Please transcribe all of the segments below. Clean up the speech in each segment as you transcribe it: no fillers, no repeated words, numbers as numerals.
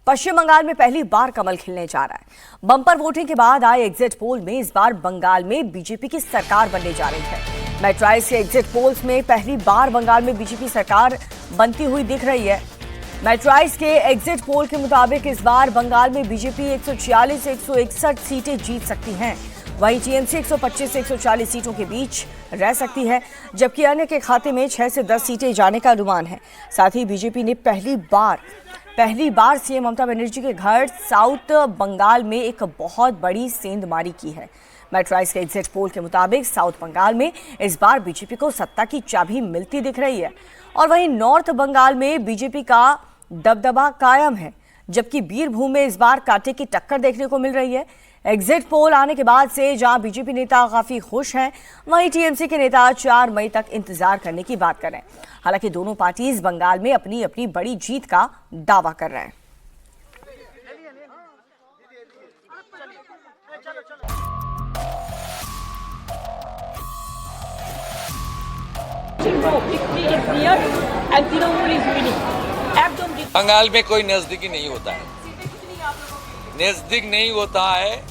पश्चिम बंगाल में पहली बार कमल खिलने जा रहा है। बम्पर वोटिंग के बाद आए एग्जिट पोल में इस बार बंगाल में बीजेपी की सरकार बनने जा रही है। मेट्राइज के एग्जिट पोल्स में पहली बार बंगाल में बीजेपी सरकार बनती हुई दिख रही है। मेट्राइज के एग्जिट पोल के मुताबिक इस बार बंगाल में बीजेपी 146 से 161 सीटें जीत सकती हैं। वहीं टीएमसी 125 से 140 सीटों के बीच रह सकती है, जबकि अन्य के खाते में 6 से 10 सीटें जाने का अनुमान है। साथ ही बीजेपी ने पहली बार सीएम ममता बनर्जी के घर साउथ बंगाल में एक बहुत बड़ी सेंधमारी की है। मेट्राइज के एग्जिट पोल के मुताबिक साउथ बंगाल में इस बार बीजेपी को सत्ता की चाबी मिलती दिख रही है और वहीं नॉर्थ बंगाल में बीजेपी का दबदबा कायम है, जबकि बीरभूम में इस बार कांटे की टक्कर देखने को मिल रही है। एग्जिट पोल आने के बाद से जहां बीजेपी नेता काफी खुश हैं, वहीं टीएमसी के नेता 4 मई तक इंतजार करने की बात कर रहे हैं। हालांकि दोनों पार्टीज बंगाल में अपनी अपनी बड़ी जीत का दावा कर रहे हैं। बंगाल में कोई नजदीकी नहीं होता है, नजदीक नहीं होता है।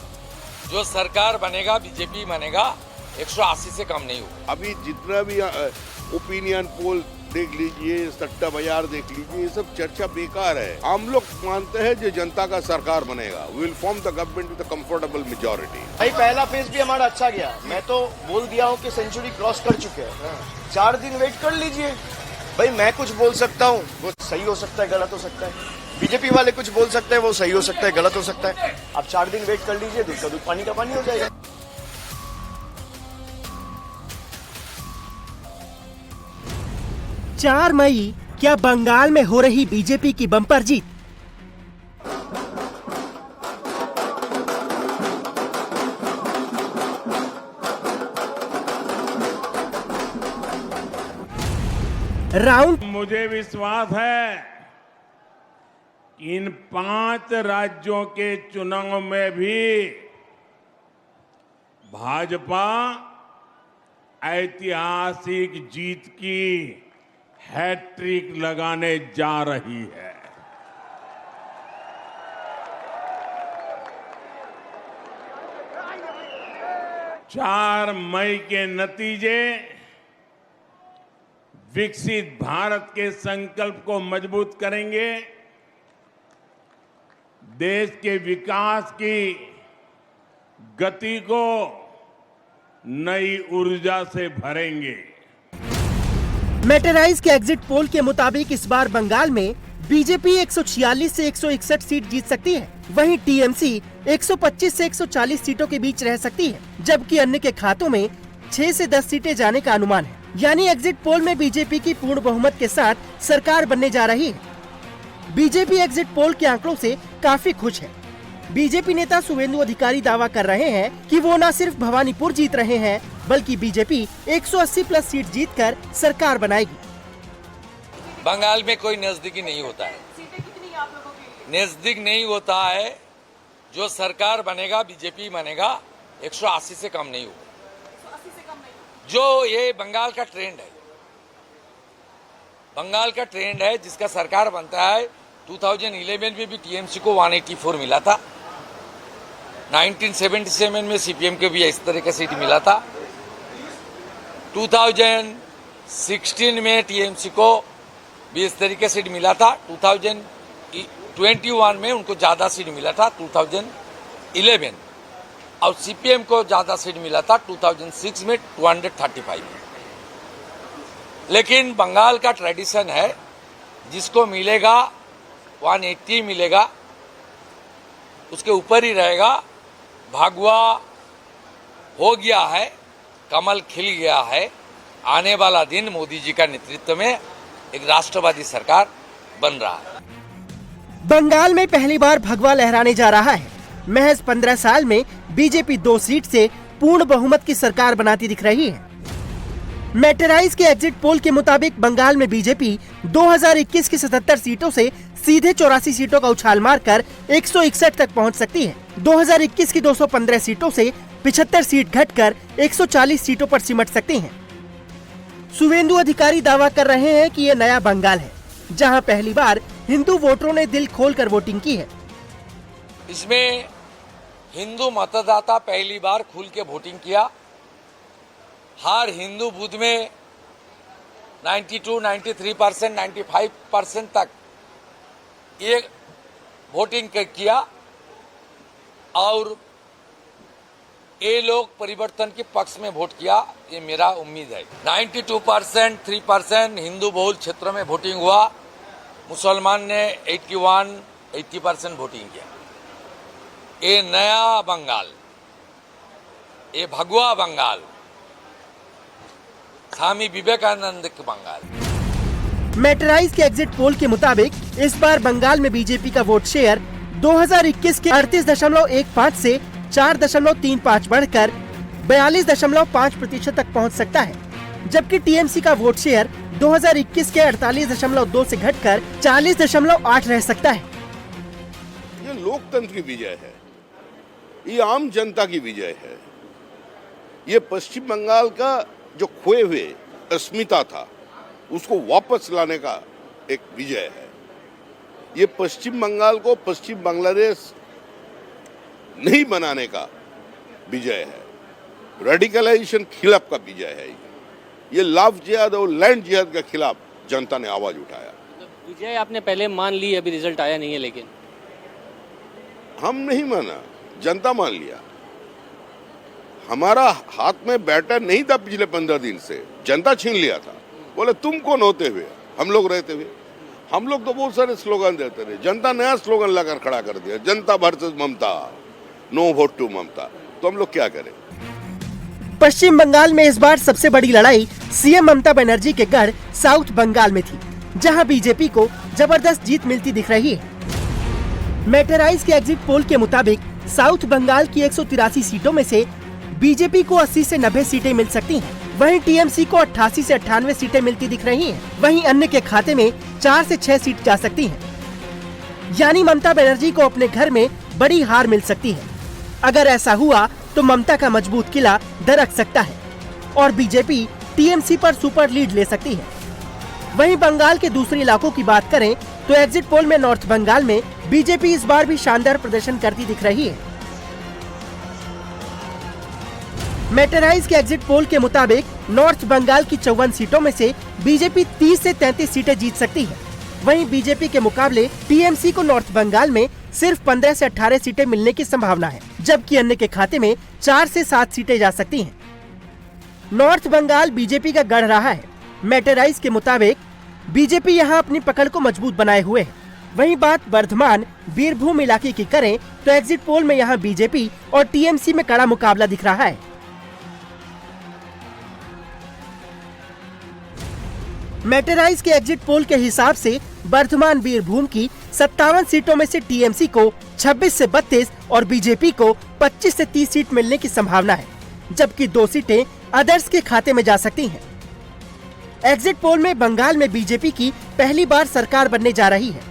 जो सरकार बनेगा, बीजेपी बनेगा, 180 से कम नहीं होगा। अभी जितना भी ओपिनियन पोल देख लीजिए, सट्टा बाजार देख लीजिए, ये सब चर्चा बेकार है। हम लोग मानते हैं जो जनता का सरकार बनेगा, we will form the government with comfortable majority. भाई पहला फेज भी हमारा अच्छा गया। मैं तो बोल दिया हूँ कि सेंचुरी क्रॉस कर चुके हैं। 4 दिन वेट कर लीजिए। भाई मैं कुछ बोल सकता हूँ, वो सही हो सकता है, गलत हो सकता है। बीजेपी वाले कुछ बोल सकते हैं, वो सही हो सकता है, गलत हो सकता है। आप 4 दिन वेट कर लीजिए, दूध का दूध पानी का पानी हो जाएगा। 4 मई क्या बंगाल में हो रही बीजेपी की बम्पर जीत? राउंड मुझे विश्वास है कि इन 5 राज्यों के चुनाव में भी भाजपा ऐतिहासिक जीत की हैट्रिक लगाने जा रही है। चार मई के नतीजे विकसित भारत के संकल्प को मजबूत करेंगे, देश के विकास की गति को नई ऊर्जा से भरेंगे। मेट्राइज के एग्जिट पोल के मुताबिक इस बार बंगाल में बीजेपी 146 से 161 सीट जीत सकती है। वहीं टीएमसी 125 से 140 सीटों के बीच रह सकती है, जबकि अन्य के खातों में 6 से 10 सीटें जाने का अनुमान है। यानी एग्जिट पोल में बीजेपी की पूर्ण बहुमत के साथ सरकार बनने जा रही है। बीजेपी एग्जिट पोल के आंकड़ों से काफी खुश है। बीजेपी नेता शुवेंदु अधिकारी दावा कर रहे हैं कि वो न सिर्फ भवानीपुर जीत रहे हैं, बल्कि बीजेपी 180 प्लस सीट जीतकर सरकार बनाएगी। बंगाल में कोई नजदीकी नहीं होता है, नजदीक नहीं होता है। जो सरकार बनेगा, बीजेपी बनेगा, 180 से कम नहीं होगा। जो ये बंगाल का ट्रेंड है, बंगाल का ट्रेंड है, जिसका सरकार बनता है। 2011 में भी टीएमसी को 184 मिला था, 1977 में सीपीएम को भी इस तरह का सीट मिला था, 2016 में टीएमसी को भी इस तरीके से सीट मिला था, 2021 में उनको ज्यादा सीट मिला था 2011, और सीपीएम को ज्यादा सीट मिला था 2006 में 235। लेकिन बंगाल का ट्रेडिशन है, जिसको मिलेगा 180 मिलेगा, उसके ऊपर ही रहेगा। भागवा हो गया है, कमल खिल गया है। आने वाला दिन मोदी जी का नेतृत्व में एक राष्ट्रवादी सरकार बन रहा है। बंगाल में पहली बार भगवा लहराने जा रहा है। महज 15 साल में बीजेपी 2 सीट से पूर्ण बहुमत की सरकार बनाती दिख रही है। मेट्राइज के एग्जिट पोल के मुताबिक बंगाल में बीजेपी 2021 की 77 सीटों से सीधे 84 सीटों का उछाल मारकर 161 तक पहुंच सकती है। 2021 की 215 सीटों से 75 सीट घटकर 140 सीटों पर सिमट सकती हैं। शुवेंदु अधिकारी दावा कर रहे हैं कि ये नया बंगाल है, जहां पहली बार हिंदू वोटरों ने दिल खोलकर वोटिंग की है। इसमें हिंदू मतदाता पहली बार खुल के वोटिंग किया। हर हिंदू बूथ में 92, 93%, 95% तक ये वोटिंग किया और ये लोग परिवर्तन के पक्ष में वोट किया, ये मेरा उम्मीद है। 92%, 3% हिंदू बहुल क्षेत्रों में वोटिंग हुआ। मुसलमान ने 81, 80% वोटिंग किया। ये नया बंगाल, ये भगवा बंगाल, स्वामी विवेकानंद के बंगाल। मेटराइज के एग्जिट पोल के मुताबिक इस बार बंगाल में बीजेपी का वोट शेयर 2021 के 38.15 से 4.35 बढ़कर 42.5% तक पहुंच सकता है, जबकि टीएमसी का वोट शेयर 2021 के 48.2 से घटकर 40.8 रह सकता है। ये लोकतंत्र की विजय है, ये आम जनता की विजय है। ये पश्चिम बंगाल का जो खोए हुए अस्मिता था उसको वापस लाने का एक विजय है। ये पश्चिम बंगाल को पश्चिम बांग्लादेश नहीं बनाने का विजय है। रेडिकलाइजेशन खिलाफ का विजय है। ये लव जिहाद और लैंड जिहाद के खिलाफ जनता ने आवाज उठाया। विजय आपने पहले मान ली, अभी रिजल्ट आया नहीं है, लेकिन हम नहीं माना, जनता मान लिया। हमारा हाथ में बैटर नहीं था पिछले 15 दिन से, जनता छीन लिया था। बोले तुम कौन होते हुए हम लोग रहते हुए। हम लोग तो बहुत सारे स्लोगन देते रहे, जनता नया स्लोगन लाकर खड़ा कर दिया, जनता versus Mamata, no vote to Mamata. तो हम लोग क्या करें। पश्चिम बंगाल में इस बार सबसे बड़ी लड़ाई सीएम ममता बनर्जी के गढ़ साउथ बंगाल में थी, जहां बीजेपी को जबरदस्त जीत मिलती दिख रही है। मेटराइज के एग्जिट पोल के मुताबिक साउथ बंगाल की 183 सीटों में से बीजेपी को 80 से 90 सीटें मिल सकती हैं। वहीं टीएमसी को 88 से 98 सीटें मिलती दिख रही हैं। वहीं अन्य के खाते में 4 से 6 सीट जा सकती हैं। यानी ममता बनर्जी को अपने घर में बड़ी हार मिल सकती है। अगर ऐसा हुआ तो ममता का मजबूत किला दरक सकता है और बीजेपी टीएमसी पर सुपर लीड ले सकती है। वहीं बंगाल के दूसरे इलाकों की बात करें तो एग्जिट पोल में नॉर्थ बंगाल में बीजेपी इस बार भी शानदार प्रदर्शन करती दिख रही है। मेटराइज के एग्जिट पोल के मुताबिक नॉर्थ बंगाल की 54 सीटों में से बीजेपी 30 से 33 सीटें जीत सकती है। वहीं बीजेपी के मुकाबले टीएमसी को नॉर्थ बंगाल में सिर्फ 15 से 18 सीटें मिलने की संभावना है, जबकि अन्य के खाते में 4 से 7 सीटें जा सकती हैं। नॉर्थ बंगाल बीजेपी का गढ़ रहा है। मेटराइज के मुताबिक बीजेपी यहां अपनी पकड़ को मजबूत बनाए हुए है। वहीं बात बर्धमान बीरभूम इलाके की करें तो एग्जिट पोल में यहां बीजेपी और टीएमसी में कड़ा मुकाबला दिख रहा है। मेटराइज के एग्जिट पोल के हिसाब से बर्धमान बीरभूम की 57 सीटों में से टीएमसी को 26 से 32 और बीजेपी को 25 से 30 सीट मिलने की संभावना है, जबकि 2 सीटें अदर्स के खाते में जा सकती हैं। एग्जिट पोल में बंगाल में बीजेपी की पहली बार सरकार बनने जा रही है।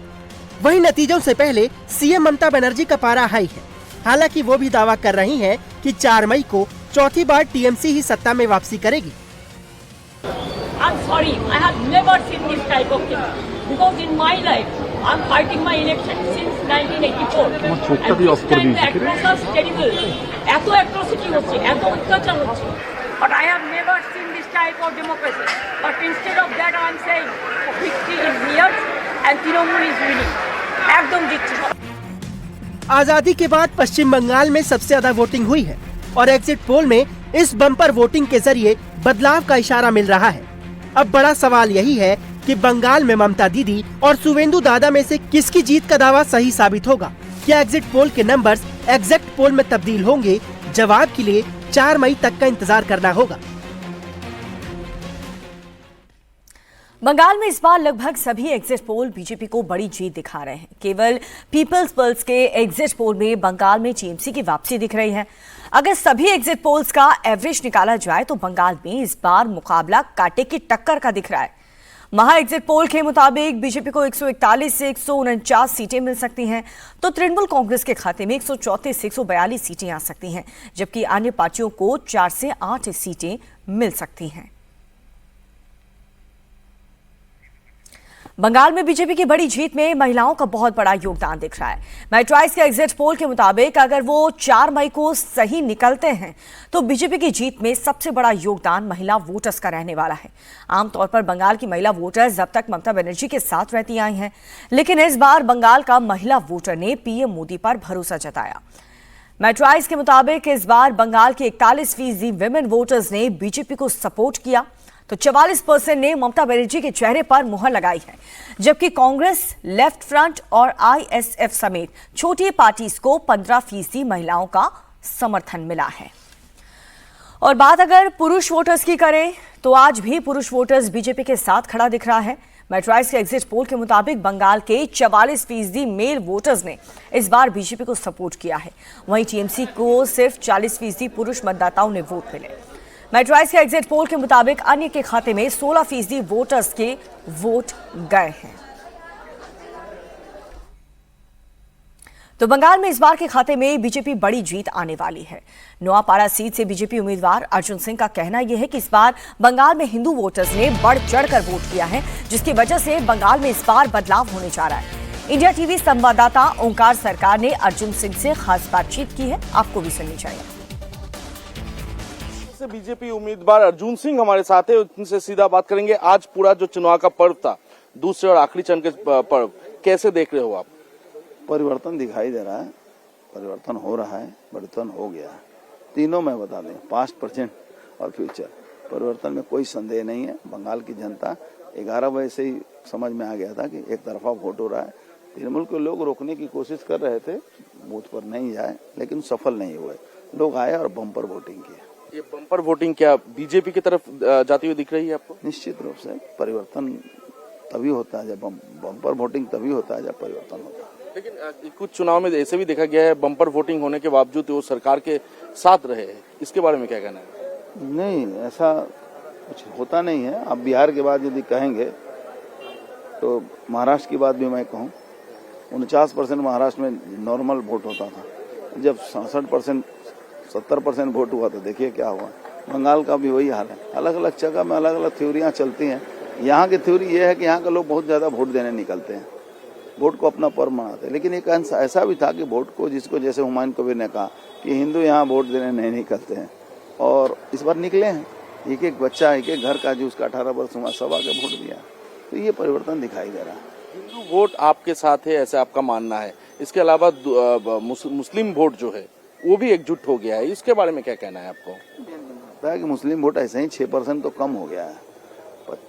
वहीं नतीजों से पहले सीएम ममता बनर्जी का पारा हाई है। हालांकि वो भी दावा कर रही हैं कि 4 मई को चौथी बार टीएमसी ही सत्ता में वापसी करेगी। I'm sorry, I have never seen this type of thing because in my life I'm fighting my election since 1984 and this time the atrocities terrible. এত atrocity হচ্ছে, এত অত্যাচার হচ্ছে, but I have never seen this type of democracy. But instead of that I'm saying victory is near and Trinamool is winning. एकदम जीतছে। आजादी के बाद पश्चिम बंगाल में सबसे ज्यादा वोटिंग हुई है और एग्जिट पोल में इस बम्पर वोटिंग के जरिए बदलाव का इशारा मिल रहा है। अब बड़ा सवाल यही है कि बंगाल में ममता दीदी और सुवेंदु दादा में से किसकी जीत का दावा सही साबित होगा। क्या एग्जिट पोल के नंबर्स एग्जैक्ट पोल में तब्दील होंगे? जवाब के लिए 4 मई तक का इंतजार करना होगा। बंगाल में इस बार लगभग सभी एग्जिट पोल बीजेपी को बड़ी जीत दिखा रहे हैं। केवल पीपल्स पल्स के एग्जिट पोल में बंगाल में टीएमसी की वापसी दिख रही है। अगर सभी एग्जिट पोल्स का एवरेज निकाला जाए तो बंगाल में इस बार मुकाबला कांटे की टक्कर का दिख रहा है। महा एग्जिट पोल के मुताबिक बीजेपी को 141 से 149 सीटें मिल सकती हैं, तो तृणमूल कांग्रेस के खाते में 134 से 142 सीटें आ सकती हैं, जबकि अन्य पार्टियों को 4 से 8 सीटें मिल सकती हैं। बंगाल में बीजेपी की बड़ी जीत में महिलाओं का बहुत बड़ा योगदान दिख रहा है। मैट्राइस के एग्जिट पोल के मुताबिक अगर वो 4 मई को सही निकलते हैं तो बीजेपी की जीत में सबसे बड़ा योगदान महिला वोटर्स का रहने वाला है। आमतौर पर बंगाल की महिला वोटर्स अब तक ममता बनर्जी के साथ रहती आई हैं, लेकिन इस बार बंगाल का महिला वोटर ने पीएम मोदी पर भरोसा जताया। मैट्राइस के मुताबिक इस बार बंगाल के 41% विमेन वोटर्स ने बीजेपी को सपोर्ट किया तो 44% ने ममता बनर्जी के चेहरे पर मुहर लगाई है, जबकि कांग्रेस, लेफ्ट फ्रंट और आईएसएफ समेत छोटी पार्टीज को 15% महिलाओं का समर्थन मिला है। और बात अगर पुरुष वोटर्स की करें तो आज भी पुरुष वोटर्स बीजेपी के साथ खड़ा दिख रहा है। मैट्राइस के एग्जिट पोल के मुताबिक बंगाल के 44% मेल वोटर्स ने इस बार बीजेपी को सपोर्ट किया है, वहीं टीएमसी को सिर्फ 40% पुरुष मतदाताओं ने वोट मिले। मैट्राइस के एग्जिट पोल के मुताबिक अन्य के खाते में 16% वोटर्स के वोट गए हैं। तो बंगाल में इस बार के खाते में बीजेपी बड़ी जीत आने वाली है। नोआपाड़ा सीट से बीजेपी उम्मीदवार अर्जुन सिंह का कहना यह है कि इस बार बंगाल में हिंदू वोटर्स ने बढ़ चढ़कर वोट किया है, जिसकी वजह से बंगाल में इस बार बदलाव होने जा रहा है। इंडिया टीवी संवाददाता ओंकार सरकार ने अर्जुन सिंह से खास बातचीत की है, आपको भी सुननी चाहिए। बीजेपी उम्मीदवार अर्जुन सिंह हमारे साथ है, उनसे सीधा बात करेंगे। आज पूरा जो चुनाव का पर्व था, दूसरे और आखिरी चरण के पर्व, कैसे देख रहे हो आप? परिवर्तन दिखाई दे रहा है, परिवर्तन हो रहा है, परिवर्तन हो गया है। तीनों में बता दें, 5% और फ्यूचर परिवर्तन में कोई संदेह नहीं है। बंगाल की जनता 11 बजे से ही समझ में आ गया था कि एक तरफा वोट हो रहा है। तृणमूल के लोग रोकने की कोशिश कर रहे थे, बूथ पर नहीं जाए, लेकिन सफल नहीं हुए। लोग आए और बम्पर वोटिंग की। ये बम्पर वोटिंग क्या बीजेपी की तरफ जाती हुई दिख रही है आपको? निश्चित रूप से परिवर्तन तभी होता है जब बम्पर वोटिंग तभी होता है जब परिवर्तन होता है। लेकिन कुछ चुनाव में ऐसे भी देखा गया है, बम्पर वोटिंग होने के बावजूद वो सरकार के साथ रहे, इसके बारे में क्या कहना है? नहीं, ऐसा कुछ होता नहीं है। अब बिहार के बाद यदि कहेंगे तो महाराष्ट्र की बात भी मैं कहूँ, 49% महाराष्ट्र में नॉर्मल वोट होता था। जब 67% 70% वोट हुआ तो देखिए क्या हुआ। बंगाल का भी वही हाल है। अलग अलग जगह में अलग अलग थ्योरियाँ चलती हैं। यहाँ की थ्योरी ये है कि यहाँ के लोग बहुत ज़्यादा वोट देने निकलते हैं, वोट को अपना पर्व मनाते हैं। लेकिन एक ऐसा भी था कि वोट को, जिसको जैसे हुमायूं कबीर ने कहा कि हिंदू यहाँ वोट देने नहीं निकलते हैं, और इस बार निकले हैं। एक एक बच्चा, एक एक घर का जो उसका 18 वर्ष हुआ, सब आके वोट दिया। तो ये परिवर्तन दिखाई दे रहा है। हिंदू वोट आपके साथ है, ऐसा आपका मानना है? इसके अलावा मुस्लिम वोट जो है वो भी एकजुट हो गया है, इसके बारे में क्या कहना है आपको? लगता है कि मुस्लिम वोट ऐसे ही 6% तो कम हो गया है।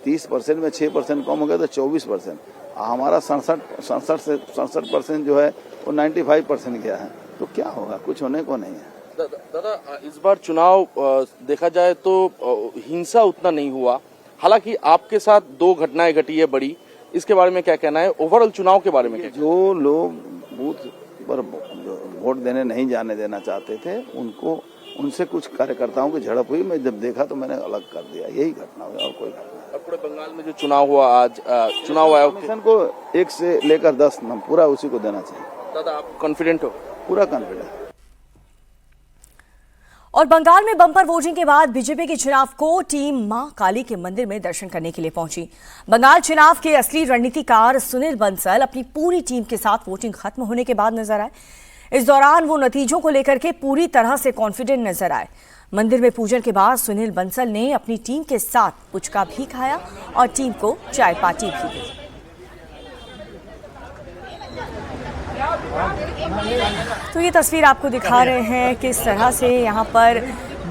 30% में 6% कम हो गया तो 24%। हमारा 67% जो है वो 95% गया है। तो क्या होगा? कुछ होने को नहीं है। दादा, इस बार चुनाव देखा जाए तो हिंसा उतना नहीं हुआ, हालांकि आपके साथ 2 घटनाएं घटी है बड़ी, इसके बारे में क्या कहना है? ओवरऑल चुनाव के बारे में क्या? जो लोग बूथ पर वोट देने नहीं जाने देना चाहते थे, उनसे कुछ कार्यकर्ताओं की झड़प हुई। मैं जब देखा तो मैंने अलग कर दिया। यही घटना हुई और कोई घटना। पूरे बंगाल में जो चुनाव हुआ आज, चुनाव आयोग को 1 से लेकर 10 पूरा उसी को देना चाहिए। दादा, आप कॉन्फिडेंट हो? पूरा कॉन्फिडेंट। और बंगाल में बम्पर वोटिंग के बाद बीजेपी के चुनाव को टीम मां काली के मंदिर में दर्शन करने के लिए पहुंची। बंगाल चुनाव के असली रणनीतिकार सुनील बंसल अपनी पूरी टीम के साथ वोटिंग खत्म होने के बाद नजर आए। इस दौरान वो नतीजों को लेकर के पूरी तरह से कॉन्फिडेंट नजर आए। मंदिर में पूजन के बाद सुनील बंसल ने अपनी टीम के साथ पुचका भी खाया और टीम को चाय पार्टी भी दी। तो ये तस्वीर आपको दिखा रहे हैं किस तरह से यहाँ पर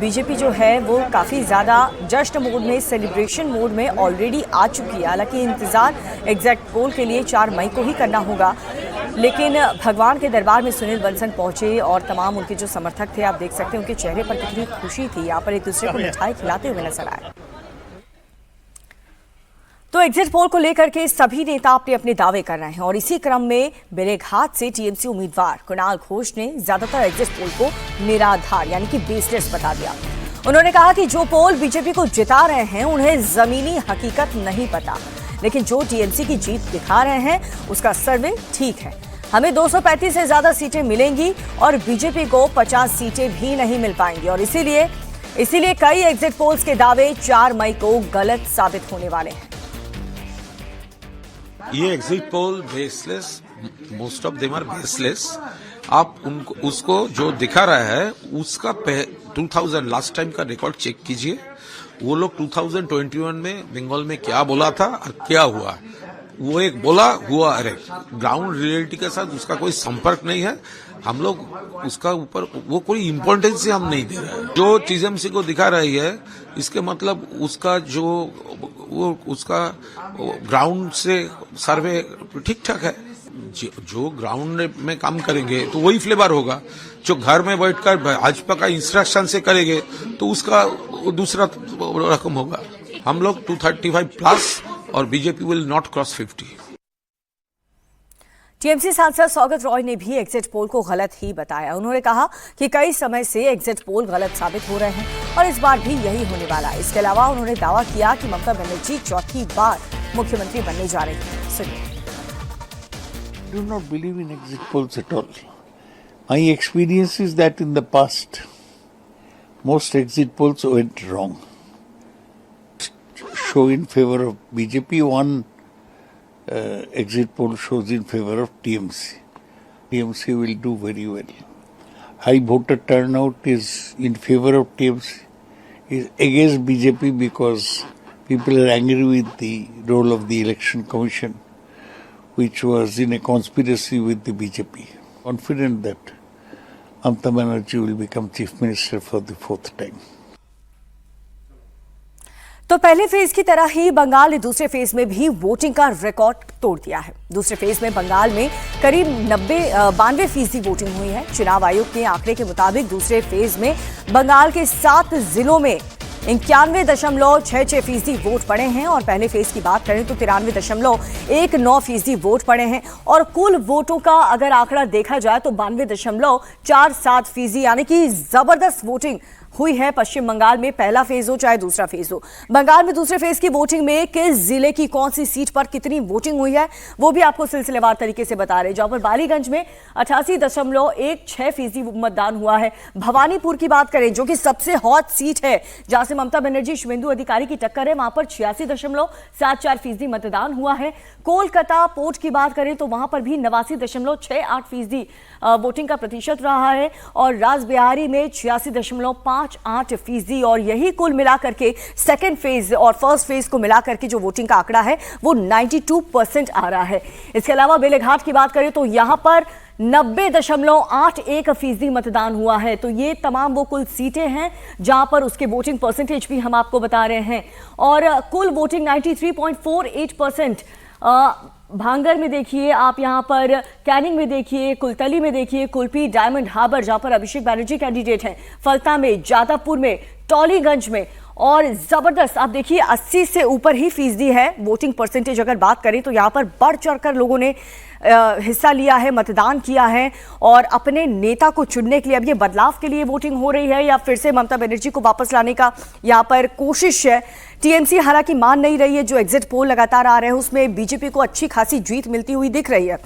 बीजेपी जो है वो काफ़ी ज़्यादा जश्न मोड में, सेलिब्रेशन मोड में ऑलरेडी आ चुकी है। हालांकि इंतज़ार एग्जैक्ट पोल के लिए 4 मई को ही करना होगा, लेकिन भगवान के दरबार में सुनील बंसल पहुंचे और तमाम उनके जो समर्थक थे, आप देख सकते हैं उनके चेहरे पर कितनी खुशी थी। यहाँ पर एक दूसरे को मिठाई खिलाते हुए नजर आए। तो एग्जिट पोल को लेकर के सभी नेता अपने अपने दावे कर रहे हैं और इसी क्रम में बेलेघाट से टीएमसी उम्मीदवार कुणाल घोष ने ज्यादातर एग्जिट पोल को निराधार यानी कि बेसलेस बता दिया। उन्होंने कहा कि जो पोल बीजेपी को जिता रहे हैं उन्हें जमीनी हकीकत नहीं पता, लेकिन जो टीएमसी की जीत दिखा रहे हैं उसका सर्वे ठीक है। हमें 235 से ज्यादा सीटें मिलेंगी और बीजेपी को 50 सीटें भी नहीं मिल पाएंगी और इसीलिए कई एग्जिट पोल्स के दावे 4 मई को गलत साबित होने वाले हैं। ये exit poll baseless, most of them are baseless. आप उनको उसको जो दिखा रहा है उसका 2000 लास्ट टाइम का रिकॉर्ड चेक कीजिए। वो लोग 2021 में बंगाल में क्या बोला था और क्या हुआ, वो एक बोला हुआ, अरे ग्राउंड रियलिटी के साथ उसका कोई संपर्क नहीं है। हम लोग उसका ऊपर वो कोई इम्पोर्टेंस हम नहीं दे रहे हैं। जो टीएमसी को दिखा रही है इसके मतलब उसका जो वो उसका ग्राउंड से सर्वे ठीक ठाक है। जो ग्राउंड में काम करेंगे तो वही फ्लेवर होगा। जो घर में बैठकर भाजपा का इंस्ट्रक्शन से करेंगे तो उसका दूसरा रकम होगा। हम लोग 235 प्लस और BJP will not cross 50। TMC सांसद सौगत रॉय ने भी एग्जिट पोल को गलत ही बताया। उन्होंने कहा कि कई समय से एग्जिट पोल गलत साबित हो रहे हैं और इस बार भी यही होने वाला है। इसके अलावा उन्होंने दावा किया कि ममता बनर्जी चौथी बार मुख्यमंत्री बनने जा रही हैं। सुनिए। I do not believe in exit polls at all. My experience is that in the past, most exit polls went wrong. Show in favor of BJP, one exit poll shows in favor of TMC. TMC will do very well. High voter turnout is in favor of TMC, is against BJP because people are angry with the role of the election commission, which was in a conspiracy with the BJP. Confident that Mamata Banerjee will become Chief Minister for the 4th time. तो पहले phase की तरह ही बंगाल ने दूसरे phase में भी voting का record तोड़ दिया है। दूसरे फेज में बंगाल में करीब 92% वोटिंग हुई है। चुनाव आयोग के आंकड़े के मुताबिक दूसरे फेज में बंगाल के 7 जिलों में 91.66% वोट पड़े हैं और पहले फेज की बात करें तो 93.19% वोट पड़े हैं और कुल वोटों का अगर आंकड़ा देखा जाए तो 92.47% यानी कि जबरदस्त वोटिंग हुई है पश्चिम बंगाल में, पहला फेज हो चाहे दूसरा फेज हो। बंगाल में दूसरे फेज की वोटिंग में किस जिले की कौन सी सीट पर कितनी वोटिंग हुई है वो भी आपको सिलसिलेवार तरीके से बता रहे। जहां पर बालीगंज में 88.16% मतदान हुआ है। भवानीपुर की बात करें जो कि सबसे हॉट सीट है, जहां से ममता बनर्जी शुभेंदु अधिकारी की टक्कर है, वहां पर 86.74% मतदान हुआ है। कोलकाता पोर्ट की बात करें तो वहां पर भी 89.68% वोटिंग का प्रतिशत रहा है और राजबिहारी में 86.58% और यही कुल मिलाकर के सेकेंड फेज और फर्स्ट फेज को मिलाकर के जो वोटिंग का आंकड़ा है वो 92% आ रहा है। इसके अलावा बेलेघाट की बात करें तो यहां पर 90.81% मतदान हुआ है। तो ये तमाम वो कुल सीटें हैं जहां पर उसके वोटिंग परसेंटेज भी हम आपको बता रहे हैं और कुल वोटिंग 93.48%। भांगर में देखिए आप, यहां पर कैनिंग में देखिए, कुलतली में देखिए, कुल्पी, डायमंड हार्बर जहां पर अभिषेक बनर्जी कैंडिडेट हैं, फलता में, जादवपुर में, टॉलीगंज में और जबरदस्त आप देखिए 80 से ऊपर ही फीसदी है वोटिंग परसेंटेज। अगर बात करें तो यहां पर बढ़ चढ़कर लोगों ने हिस्सा लिया है, मतदान किया है और अपने नेता को चुनने के लिए। अब ये बदलाव के लिए वोटिंग हो रही है या फिर से ममता बनर्जी को वापस लाने का यहां पर कोशिश है। टीएमसी हालांकि मान नहीं रही है। जो एग्जिट पोल लगातार आ रहे हैं उसमें बीजेपी को अच्छी खासी जीत मिलती हुई दिख रही है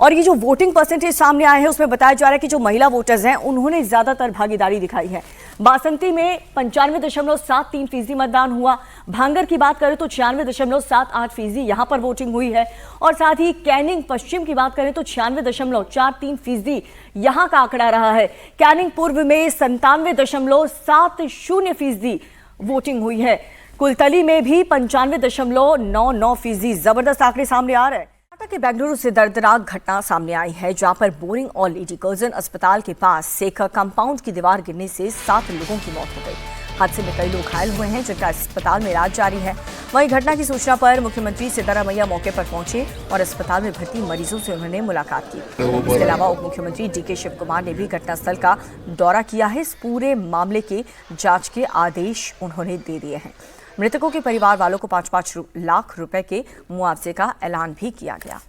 और ये जो वोटिंग परसेंटेज सामने आए हैं उसमें बताया जा रहा है कि जो महिला वोटर्स हैं उन्होंने ज्यादातर भागीदारी दिखाई है। बासंती में 95.73% मतदान हुआ। भांगर की बात करें तो 96.78% यहां पर वोटिंग हुई है और साथ ही कैनिंग पश्चिम की बात करें तो 96.43% यहां का आंकड़ा रहा है। कैनिंग पूर्व में 97.70% वोटिंग हुई है। कुलतली में भी 95.99% जबरदस्त आंकड़े सामने आ रहे हैं। कर्नाटक के बेंगलुरु से दर्दनाक घटना सामने आई है जहां पर बोरिंग और लेडी कर्जन अस्पताल के पास एक कंपाउंड की दीवार गिरने से 7 लोगों की मौत हो गई। हादसे में कई लोग घायल हुए हैं जिनका अस्पताल में इलाज जारी है। वहीं घटना की सूचना पर मुख्यमंत्री सिद्धारमैया मौके पर पहुंचे और अस्पताल में भर्ती मरीजों से उन्होंने मुलाकात की। इसके अलावा उप मुख्यमंत्री डीके शिवकुमार ने भी घटनास्थल का दौरा किया है। इस पूरे मामले के जांच के आदेश उन्होंने दे दिए हैं। मृतकों के परिवार वालों को 5-5 लाख रुपए के मुआवजे का ऐलान भी किया गया।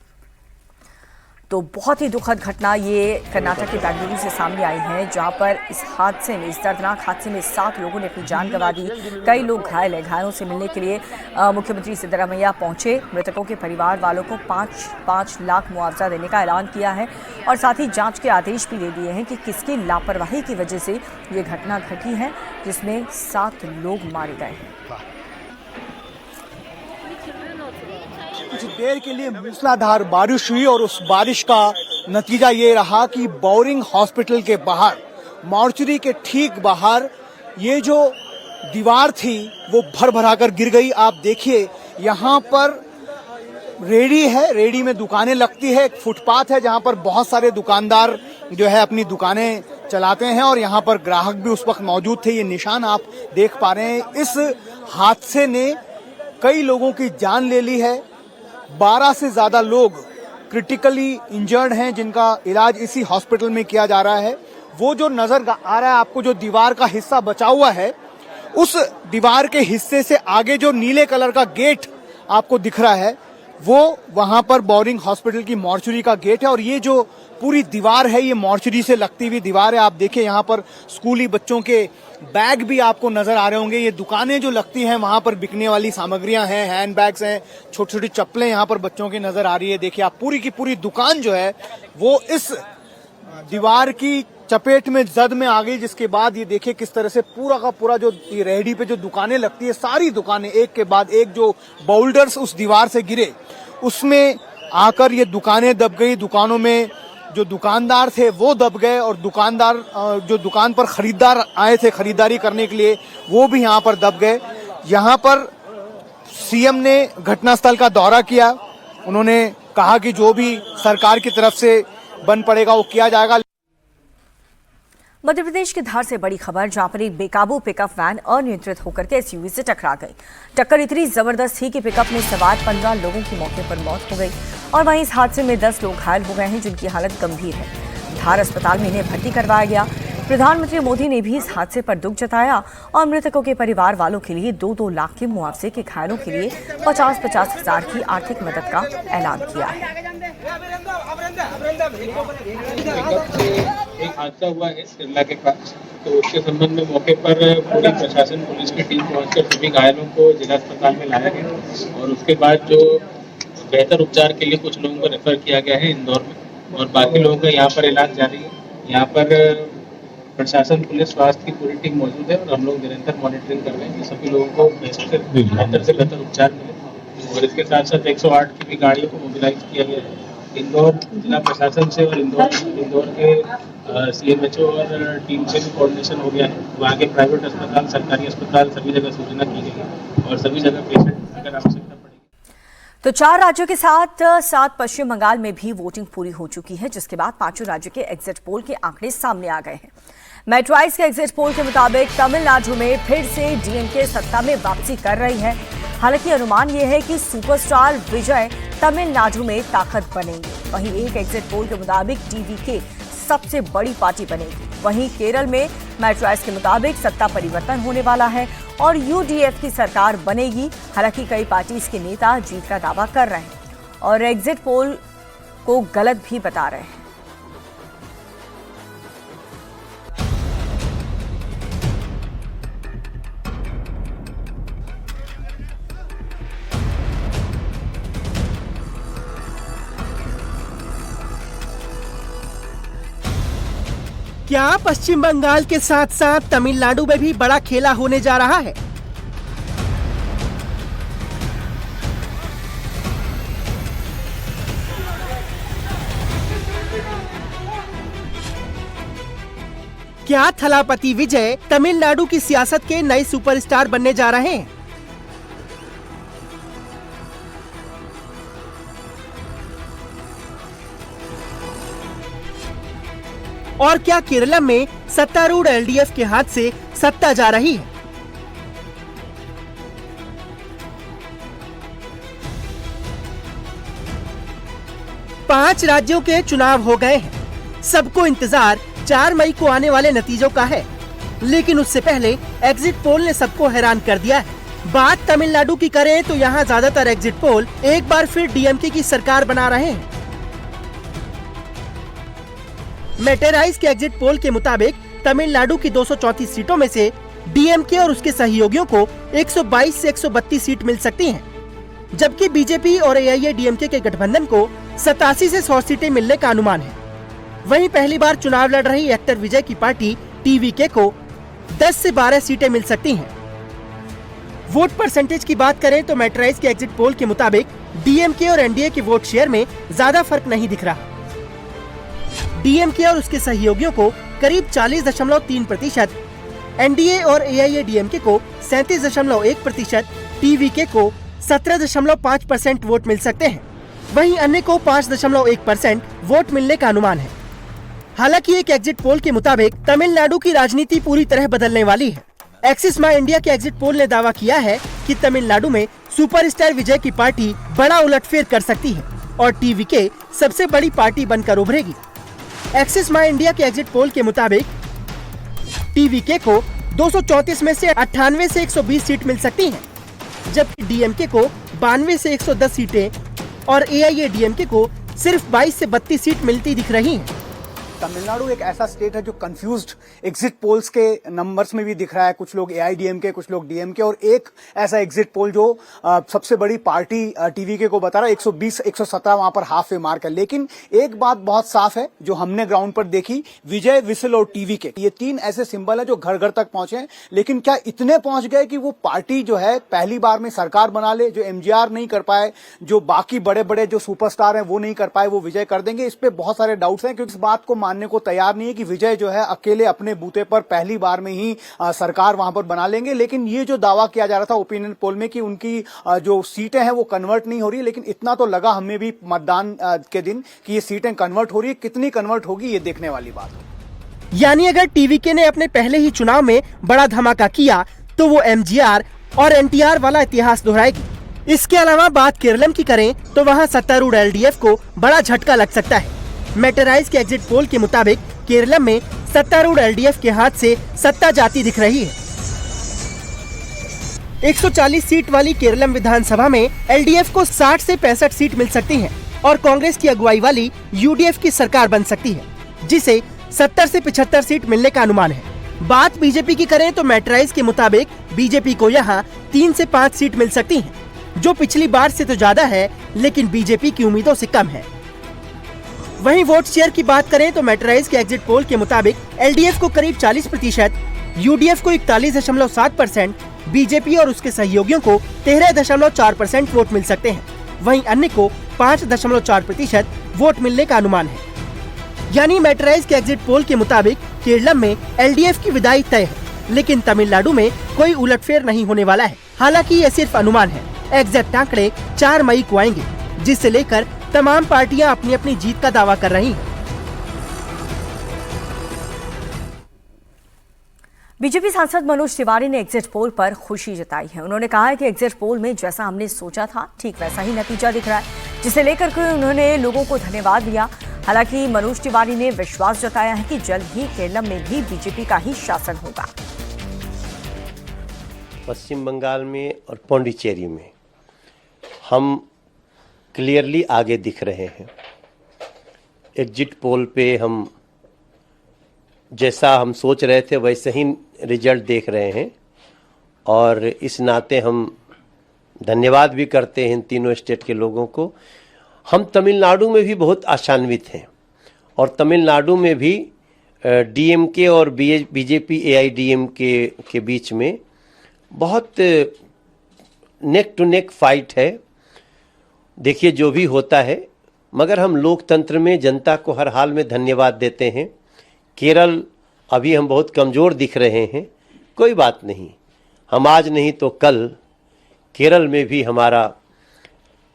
तो बहुत ही दुखद घटना ये कर्नाटक के बेंगलुरु से सामने आई है जहां पर इस दर्दनाक हादसे में 7 लोगों ने अपनी जान गंवा दी। कई लोग घायल हैं। घायलों से मिलने के लिए मुख्यमंत्री सिद्धारमैया पहुंचे। मृतकों के परिवार वालों को 5-5 लाख मुआवजा देने का ऐलान किया है और साथ ही जांच के आदेश भी दे दिए हैं कि किसकी लापरवाही की वजह से ये घटना घटी है जिसमें 7 लोग मारे गए हैं। कुछ देर के लिए मूसलाधार बारिश हुई और उस बारिश का नतीजा ये रहा कि बोरिंग हॉस्पिटल के बाहर, मॉर्चरी के ठीक बाहर ये जो दीवार थी वो भर भरा कर गिर गई। आप देखिए यहाँ पर रेडी है, रेडी में दुकानें लगती है, एक फुटपाथ है जहाँ पर बहुत सारे दुकानदार जो है अपनी दुकानें चलाते हैं और यहाँ पर ग्राहक भी उस वक्त मौजूद थे। ये निशान आप देख पा रहे हैं। इस हादसे ने कई लोगों की जान ले ली है। 12 से ज्यादा लोग क्रिटिकली इंजर्ड हैं जिनका इलाज इसी हॉस्पिटल में किया जा रहा है। वो जो नजर आ रहा है आपको, जो दीवार का हिस्सा बचा हुआ है, उस दीवार के हिस्से से आगे जो नीले कलर का गेट आपको दिख रहा है वो वहां पर बोरिंग हॉस्पिटल की मॉर्चरी का गेट है। और ये जो पूरी दीवार है ये मॉर्चरी से लगती हुई दीवार है। आप देखिए यहाँ पर स्कूली बच्चों के बैग भी आपको नजर आ रहे होंगे। ये दुकानें जो लगती हैं वहां पर बिकने वाली सामग्रियां हैं, हैंड बैग्स हैं, छोटी छोटी चप्पलें यहाँ पर बच्चों की नजर आ रही है। देखिए आप पूरी की पूरी दुकान जो है वो इस दीवार की चपेट में जद में आ गई, जिसके बाद ये देखिए किस तरह से पूरा का पूरा जो रेहड़ी पे जो दुकानें लगती है, सारी दुकानें एक के बाद एक जो बोल्डर्स उस दीवार से गिरे उसमें आकर ये दुकानें दब गई। दुकानों में जो दुकानदार थे वो दब गए और दुकानदार जो दुकान पर खरीदार आए थे खरीदारी करने के लिए वो भी यहाँ पर दब गए। यहाँ पर सीएम ने घटनास्थल का दौरा किया। उन्होंने कहा कि जो भी सरकार की तरफ से बन पड़ेगा वो किया जाएगा। मध्य प्रदेश के धार से बड़ी खबर, जहां पर एक बेकाबू पिकअप वैन अनियंत्रित होकर के एसयूवी से टकरा गई। टक्कर इतनी जबरदस्त थी कि पिकअप में सवार 15 लोगों की मौके पर मौत हो गई और वहीं इस हादसे में 10 लोग घायल हो गए हैं जिनकी हालत गंभीर है। धार अस्पताल में इन्हें भर्ती करवाया गया। प्रधानमंत्री मोदी ने भी इस हादसे पर दुख जताया और मृतकों के परिवार वालों के लिए 2-2 लाख के मुआवजे के घायलों के लिए 50-50 हजार की आर्थिक मदद का ऐलान किया है। एक हादसा हुआ है शिमला के पास, तो उसके संबंध में मौके पर पूरी प्रशासन पुलिस की टीम पहुंचकर सभी घायलों को जिला अस्पताल में लाया गया और उसके बाद जो बेहतर उपचार के लिए कुछ लोगों को रेफर किया गया है इंदौर में और बाकी लोगों का यहाँ पर इलाज जारी है। यहाँ पर प्रशासन पुलिस स्वास्थ्य की पूरी टीम मौजूद है और हम लोग निरंतर मॉनिटरिंग कर रहे हैं कि सभी लोगों को बेहतर से बेहतर उपचार मिले। और इसके साथ साथ 108 की भी गाड़ियों को मोबिलाइज किया गया है इंदौर जिला प्रशासन से और इंदौर के CMHO और टीम से भी कोऑर्डिनेशन हो गया है। वहाँ के प्राइवेट अस्पताल, सरकारी अस्पताल सभी जगह सूचना की गई है और सभी जगह पेशेंट अगर आवश्यकता पड़ेगी। तो 4 राज्यों के साथ पश्चिम बंगाल में भी वोटिंग पूरी हो चुकी है, जिसके बाद 5 राज्यों के एग्जिट पोल के आंकड़े सामने आ गए हैं। मेट्राइज के एग्जिट पोल के मुताबिक तमिलनाडु में फिर से DMK सत्ता में वापसी कर रही है। हालांकि अनुमान यह है कि सुपरस्टार विजय तमिलनाडु में ताकत बनेंगे। वहीं एक एग्जिट पोल के मुताबिक DVK सबसे बड़ी पार्टी बनेगी। वहीं केरल में मेट्राइज के मुताबिक सत्ता परिवर्तन होने वाला है और UDF की सरकार बनेगी। हालांकि कई पार्टीज के नेता जीत का दावा कर रहे हैं और एग्जिट पोल को गलत भी बता रहे हैं। क्या पश्चिम बंगाल के साथ साथ तमिलनाडु में भी बड़ा खेला होने जा रहा है? क्या थलापति विजय तमिलनाडु की सियासत के नए सुपरस्टार बनने जा रहे हैं? और क्या केरला में सत्तारूढ़ LDF के हाथ से सत्ता जा रही है? पांच राज्यों के चुनाव हो गए हैं। सबको इंतजार 4 मई को आने वाले नतीजों का है, लेकिन उससे पहले एग्जिट पोल ने सबको हैरान कर दिया है। बात तमिलनाडु की करें तो यहाँ ज्यादातर एग्जिट पोल एक बार फिर DMK की सरकार बना रहे हैं। मेटेराइज के एग्जिट पोल के मुताबिक तमिलनाडु की 234 सीटों में से DMK और उसके सहयोगियों को 122 से 132 सीट मिल सकती हैं, जबकि बीजेपी और AIADMK के गठबंधन को 87 से 100 सीटें मिलने का अनुमान है। वहीं पहली बार चुनाव लड़ रही एक्टर विजय की पार्टी TVK को 10 से 12 सीटें मिल सकती हैं। वोट परसेंटेज की बात करें तो मेट्राइज के एग्जिट पोल के मुताबिक डीएमके और एनडीए के वोट शेयर में ज्यादा फर्क नहीं दिख रहा। डीएमके और उसके सहयोगियों को करीब 40.3%, एनडीए और एआईएडीएमके को 37.1%, टीवीके को 17.5% वोट मिल सकते हैं। वहीं अन्य को 5.1% वोट मिलने का अनुमान है। हालांकि एक एग्जिट पोल के मुताबिक तमिलनाडु की राजनीति पूरी तरह बदलने वाली है। एक्सिस माई इंडिया के एग्जिट पोल ने दावा किया है कि तमिलनाडु में सुपरस्टार विजय की पार्टी बड़ा उलटफेर कर सकती है और टीवीके सबसे बड़ी पार्टी बनकर उभरेगी। एक्सिस माई इंडिया के एग्जिट पोल के मुताबिक टीवीके को 234 में से 98 से 120 सीट मिल सकती हैं, जबकि डीएमके को 92 से 110 सीटें और एआईएडीएमके को सिर्फ 22 से 32 सीट मिलती दिख रही हैं। तमिलनाडु एक ऐसा स्टेट है जो कंफ्यूज्ड एग्जिट पोल्स के नंबर्स में भी दिख रहा है। कुछ लोग एआईडीएमके, कुछ लोग डीएमके, और एक ऐसा एग्जिट पोल जो सबसे बड़ी पार्टी टीवीके को बता रहा है 120-117 वहां पर हाफ वे मार्क है। लेकिन एक बात बहुत साफ है जो हमने ग्राउंड पर देखी, विजय, विसल और टीवीके, ये तीन ऐसे सिंबल है जो घर घर तक पहुंचे। लेकिन क्या इतने पहुंच गए कि वो पार्टी जो है पहली बार में सरकार बना ले? जो एमजीआर नहीं कर पाए, जो बाकी बड़े बड़े जो सुपरस्टार हैं वो नहीं कर पाए, वो विजय कर देंगे? इस पे बहुत सारे डाउट्स हैं, क्योंकि इस बात को मानने को तैयार नहीं है कि विजय जो है अकेले अपने बूते पर पहली बार में ही सरकार वहां पर बना लेंगे। लेकिन ये जो दावा किया जा रहा था ओपिनियन पोल में कि उनकी जो सीटें हैं वो कन्वर्ट नहीं हो रही, लेकिन इतना तो लगा हमें भी मतदान के दिन कि ये सीटें कन्वर्ट हो रही है। कितनी कन्वर्ट होगी ये देखने वाली बात है। यानी अगर टीवीके ने अपने पहले ही चुनाव में बड़ा धमाका किया तो वो एमजीआर और एनटीआर वाला इतिहास दोहराएगी। इसके अलावा बात केरलम की करें तो वहां सत्तारूढ़ एलडीएफ को बड़ा झटका लग सकता है। मेटराइज के एग्जिट पोल के मुताबिक केरलम में सत्तारूढ़ एलडीएफ के हाथ से सत्ता जाती दिख रही है। 140 सीट वाली केरलम विधानसभा में एलडीएफ को 60 से 65 सीट मिल सकती हैं और कांग्रेस की अगुवाई वाली यूडीएफ की सरकार बन सकती है, जिसे 70 से 75 सीट मिलने का अनुमान है। बात बीजेपी की करें तो मेटराइज के मुताबिक बीजेपी को यहाँ 3 से 5 सीट मिल सकती हैं, जो पिछली बार से तो ज्यादा है, लेकिन बीजेपी की उम्मीदों से कम है। वहीं वोट शेयर की बात करें तो मेटराइज के एग्जिट पोल के मुताबिक एलडीएफ को करीब 40%, यूडीएफ को 41.7%, बीजेपी और उसके सहयोगियों को 13.4% वोट मिल सकते हैं। वहीं अन्य को 5.4% वोट मिलने का अनुमान है। यानी मेटराइज के एग्जिट पोल के मुताबिक केरलम में एलडीएफ की विदाई तय है, लेकिन तमिलनाडु में कोई उलटफेर नहीं होने वाला है। हालांकि ये सिर्फ अनुमान है। एग्जैक्ट आंकड़े 4 मई को आएंगे, जिसे लेकर तमाम पार्टियां अपनी अपनी जीत का दावा कर रही हैं। बीजेपी सांसद मनोज तिवारी ने एग्जिट पोल पर खुशी जताई है। उन्होंने कहा है कि एग्जिट पोल में जैसा हमने सोचा था ठीक वैसा ही नतीजा दिख रहा है, जिसे लेकर के उन्होंने लोगों को धन्यवाद दिया। हालांकि मनोज तिवारी ने विश्वास जताया है कि जल्द ही केरलम में भी बीजेपी का ही शासन होगा। पश्चिम बंगाल में और पौंडीचेरी में हम क्लियरली आगे दिख रहे हैं। एग्जिट पोल पे हम जैसा हम सोच रहे थे वैसे ही रिजल्ट देख रहे हैं, और इस नाते हम धन्यवाद भी करते हैं इन तीनों स्टेट के लोगों को। हम तमिलनाडु में भी बहुत आशान्वित हैं, और तमिलनाडु में भी डीएमके और बीजेपी एआईडीएमके के बीच में बहुत नेक टू नेक फाइट है। देखिए जो भी होता है, मगर हम लोकतंत्र में जनता को हर हाल में धन्यवाद देते हैं। केरल अभी हम बहुत कमज़ोर दिख रहे हैं, कोई बात नहीं, हम आज नहीं तो कल केरल में भी हमारा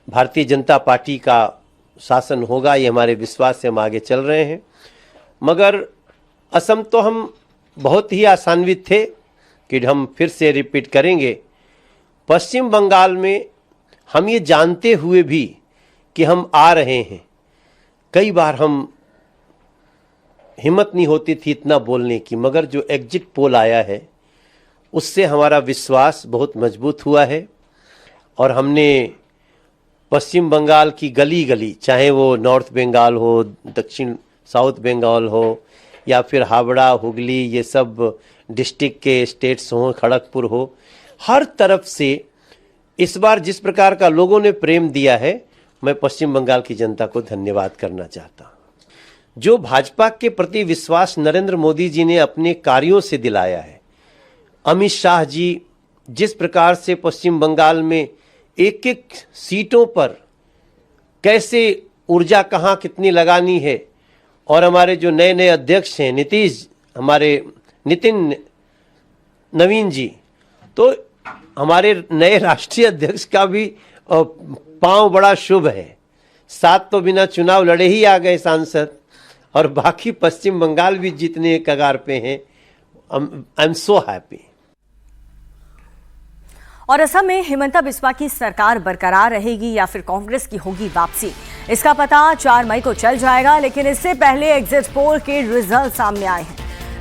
भारतीय जनता पार्टी का शासन होगा, ये हमारे विश्वास से हम आगे चल रहे हैं। मगर असम तो हम बहुत ही आशान्वित थे कि हम फिर से रिपीट करेंगे। पश्चिम बंगाल में हम ये जानते हुए भी कि हम आ रहे हैं, कई बार हम हिम्मत नहीं होती थी इतना बोलने की, मगर जो एग्जिट पोल आया है उससे हमारा विश्वास बहुत मजबूत हुआ है। और हमने पश्चिम बंगाल की गली गली, चाहे वो नॉर्थ बंगाल हो, दक्षिण साउथ बंगाल हो, या फिर हावड़ा, हुगली, ये सब डिस्ट्रिक्ट के स्टेट्स हों, खड़गपुर हो, हर तरफ से इस बार जिस प्रकार का लोगों ने प्रेम दिया है, मैं पश्चिम बंगाल की जनता को धन्यवाद करना चाहता हूँ। जो भाजपा के प्रति विश्वास नरेंद्र मोदी जी ने अपने कार्यों से दिलाया है, अमित शाह जी जिस प्रकार से पश्चिम बंगाल में एक एक सीटों पर कैसे ऊर्जा कहाँ कितनी लगानी है। और हमारे जो नए नए अध्यक्ष हैं हमारे नितिन नवीन जी, तो हमारे नए राष्ट्रीय अध्यक्ष का भी पांव बड़ा शुभ है। 7 तो बिना चुनाव लड़े ही आ गए सांसद, और बाकी पश्चिम बंगाल भी जीतने के कगार पे हैं। I am so happy. और असम में हिमंता बिस्वा की सरकार बरकरार रहेगी या फिर कांग्रेस की होगी वापसी, इसका पता 4 मई को चल जाएगा। लेकिन इससे पहले एग्जिट पोल के रिजल्ट सामने आए हैं।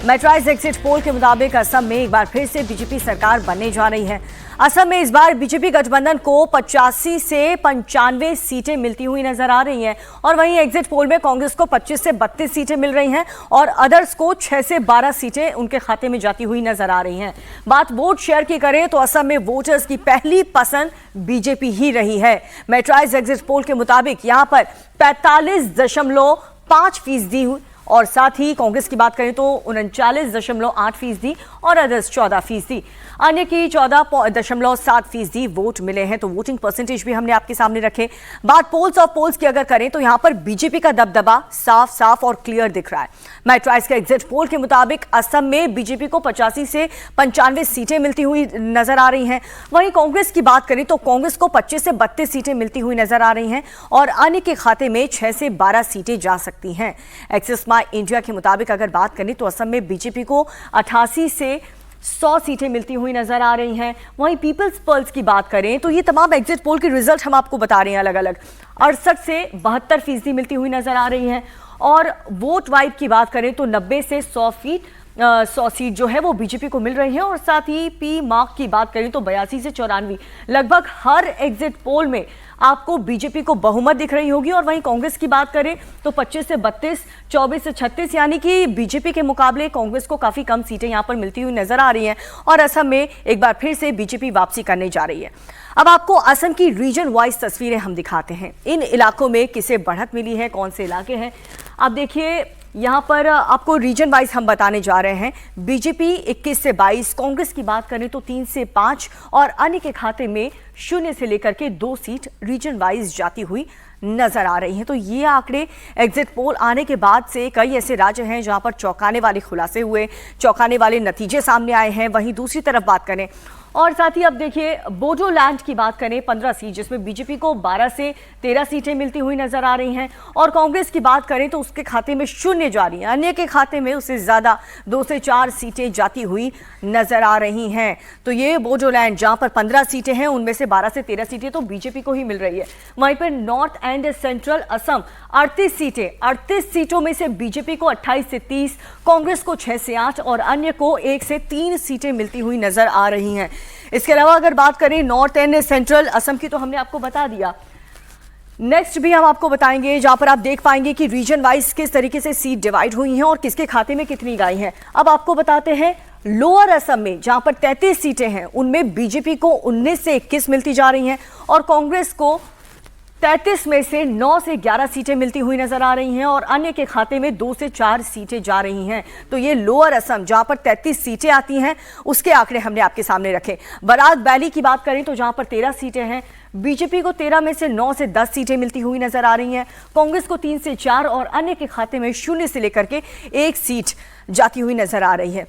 मेट्राइज एग्जिट पोल के मुताबिक असम में एक बार फिर से बीजेपी सरकार बनने जा रही है। असम में इस बार बीजेपी गठबंधन को 85 से 95 सीटें मिलती हुई नजर आ रही हैं, और वहीं एग्जिट पोल में कांग्रेस को 25 से 32 सीटें मिल रही हैं और अदर्स को 6 से 12 सीटें उनके खाते में जाती हुई नजर आ रही हैं। बात वोट शेयर की करें तो असम में वोटर्स की पहली पसंद बीजेपी ही रही है। मेट्राइज एग्जिट पोल के मुताबिक यहां पर 45.5% और साथ ही कांग्रेस की बात करें तो 39.8% और अदर्स 14%। अन्य की 14.7% वोट मिले हैं। तो वोटिंग परसेंटेज भी हमने आपके सामने रखे। बात पोल्स और पोल्स की अगर करें तो यहां पर बीजेपी का दबदबा साफ साफ और क्लियर दिख रहा है। मेट्राइज के एग्जिट पोल के मुताबिक असम में बीजेपी को 85 से 95 सीटें मिलती हुई नजर आ रही हैं। वहीं कांग्रेस की बात करें तो कांग्रेस को 25 से 32 सीटें मिलती हुई नजर आ रही हैं और अन्य के खाते में 6 से 12 सीटें जा सकती हैं। एक्सिस माई इंडिया के मुताबिक अगर बात करें तो असम में बीजेपी को 88 से 100 सीटें मिलती हुई नजर आ रही हैं। वहीं पीपल्स पल्स की बात करें तो ये तमाम एग्जिट पोल के रिजल्ट हम आपको बता रहे हैं अलग अलग। 68 से 72% मिलती हुई नजर आ रही हैं। और वोट वाइड की बात करें तो 90 से 100 सीट जो है वो बीजेपी को मिल रही है। और साथ ही पी मार्क की बात करें तो 82 से 94, लगभग हर एग्जिट पोल में आपको बीजेपी को बहुमत दिख रही होगी। और वहीं कांग्रेस की बात करें तो 25 से 32, 24 से 36, यानी कि बीजेपी के मुकाबले कांग्रेस को काफी कम सीटें यहां पर मिलती हुई नजर आ रही हैं। और असम में एक बार फिर से बीजेपी वापसी करने जा रही है। अब आपको असम की रीजन वाइज तस्वीरें हम दिखाते हैं। इन इलाकों में किसे बढ़त मिली है, कौन से इलाके हैं। आप देखिए यहाँ पर आपको रीजन वाइज हम बताने जा रहे हैं। बीजेपी 21 से 22, कांग्रेस की बात करें तो 3 से 5 और अन्य के खाते में 0 से लेकर के 2 सीट रीजन वाइज जाती हुई नजर आ रही हैं। तो ये आंकड़े एग्जिट पोल आने के बाद से कई ऐसे राज्य हैं जहां पर चौंकाने वाले खुलासे हुए, चौंकाने वाले नतीजे सामने आए हैं। वहीं दूसरी तरफ बात करें और साथ ही अब देखिए बोडोलैंड की बात करें 15 सीट, जिसमें बीजेपी को 12 से 13 सीटें मिलती हुई नजर आ रही हैं। और कांग्रेस की बात करें तो उसके खाते में 0 जा रही हैं, अन्य के खाते में उससे ज्यादा 2 से 4 सीटें जाती हुई नजर आ रही हैं। तो ये बोडोलैंड जहां पर 15 सीटें हैं उनमें से 12 से 13 सीटें तो बीजेपी को ही मिल रही है। वहीं पर नॉर्थ एंड सेंट्रल असम 38 सीटें, 38 सीटों में से बीजेपी को 28 से 30, कांग्रेस को 6 से 8 और अन्य को 1 से 3 सीटें मिलती हुई नजर आ रही हैं। इसके अलावा अगर बात करें नॉर्थ एंड सेंट्रल असम की तो हमने आपको बता दिया। नेक्स्ट भी हम आपको बताएंगे जहां पर आप देख पाएंगे कि रीजन वाइज किस तरीके से सीट डिवाइड हुई हैं और किसके खाते में कितनी गई हैं। अब आपको बताते हैं लोअर असम में जहां पर 33 सीटें हैं उनमें बीजेपी को 19 से 21 मिलती जा रही हैं और कांग्रेस को 33 में से 9 से 11 सीटें मिलती हुई नजर आ रही हैं और अन्य के खाते में 2 से 4 सीटें जा रही हैं। तो ये लोअर असम जहां पर 33 सीटें आती हैं उसके आंकड़े हमने आपके सामने रखे। बराक वैली की बात करें तो जहां पर 13 सीटें हैं, बीजेपी को 13 में से 9 से 10 सीटें मिलती हुई नजर आ रही हैं, कांग्रेस को 3 से 4 और अन्य के खाते में 0 से लेकर के 1 सीट जाती हुई नजर आ रही है।